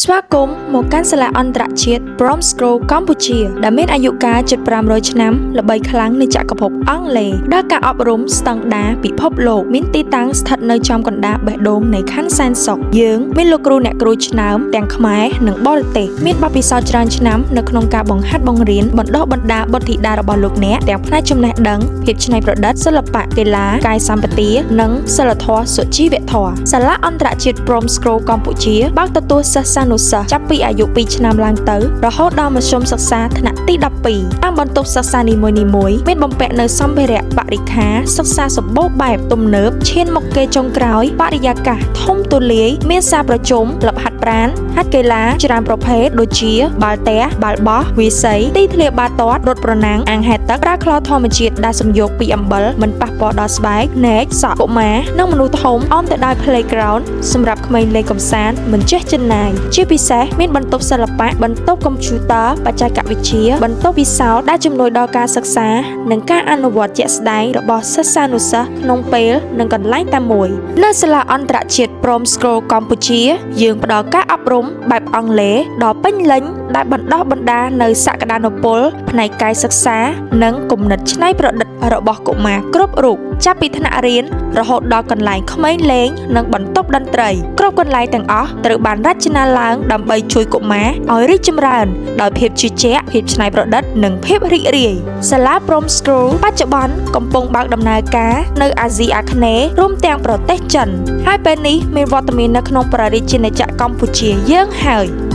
ស្វាគមន៍មកកាន់សាលាអន្តរជាតិ Prom School កម្ពុជាដែលមានអាយុកាលជិត500ឆ្នាំល្បីខ្លាំងនៃចក្រភពអង់គ្លេសដែលការអប់រំស្តង់ដារពិភពលោកមានទីតាំងស្ថិតនៅចំកណ្ដាលបេះដូងនៃខណ្ឌសែនសុខយើងមានលោកគ្រូអ្នកគ្រូឆ្នើមទាំងខ្មែរនិងបរទេសមានបទពិសោធន៍ច្រើនឆ្នាំនៅក្នុងការបង្ហាត់បង្រៀនបណ្ដុះបណ្ដាលបុត្រធីតារបស់លោកអ្នកទាំងផ្នែកចំណេះដឹងភាពច្នៃប្រឌិតសិល្បៈកីឡាកាយសម្បទានិងសិលធម៌សុជីវធម៌សាលាអន្តរជាតិ Prom School កម្ពុជាបើកទទួលសិស្សានុសិស្សចាប់ពីអាយុ2ឆ្នាំឡើងទៅរហូតដល់មធ្យមសិក្សាថ្នាក់ទី12តាមបន្ទប់សិក្សានីមួយៗមានបំពាក់នូវសម្ភារៈបរិក្ខារសិក្សាសម្បូរបែបទំនើបឈានមកគេចុងក្រោយបរិយាកាសធំទូលាយមានសាលប្រជុំក្លឹបហាត់ប្រាណហាត់កីឡាច្រើនប្រភេទដូចជាបាល់ទះបាល់បោះវាយសីទីធ្លាបាល់ទាត់រត់ប្រណាំងអាងហែលទឹកប្រើខ្លោធម្មជាតិដែលសំយោគពីអំបិលមិនប៉ះពាល់ដល់ស្បែកភ្នែកសក់កុមារនិងមនុស្សធំអមទៅដោយ Playground សម្រាប់ក្មេងលេងកម្សាន្តមិនចេះចិនណាយជាពិសេសមានបន្ទប់សិល្បៈបន្ទប់កុំព្យូទ័របច្ចេកវិទ្យាបន្ទប់ពិសោធន៍ដែលជំនួយដល់ការសិក្សានិងការអនុវត្តជាក់ស្ដែងរបស់សិស្សានុសិស្សក្នុងពេលនិងកន្លែងតែមួយនៅសាលាអន្តរជាតិ Prom School កម្ពុជាយើងផ្ដល់ការអប់រំបែបអង់គ្លេសដ៏ពេញលេញដែលបណ្ដុះបណ្ដាលនូវសក្តានុពលផ្នែកកាយសិក្សានិងគំនិតច្នៃប្រឌិតរបស់កុមារគ្រប់រូបចាប់ពីថ្នាក់រៀនរហូតដល់កន្លែងក្មេងលេងនិងបន្ទប់តន្ត្រីគ្រប់កន្លែងទាំងអស់ត្រូវបានរចនាឡើងដើម្បីជួយកុមារឲ្យរីកចម្រើនដោយភាពជឿជាក់ភាពច្នៃប្រឌិតនិងភាពរីករាយសាលា Prom School បច្ចុប្បន្នកំពុងបើកដំណើរការនៅអាស៊ីអាគ្នេយ៍រួមទាំងប្រទេសចិនហើយពេលនេះមានវត្តមាននៅក្នុងព្រះរាជាណាចក្រកម្ពុជាយើងហើយ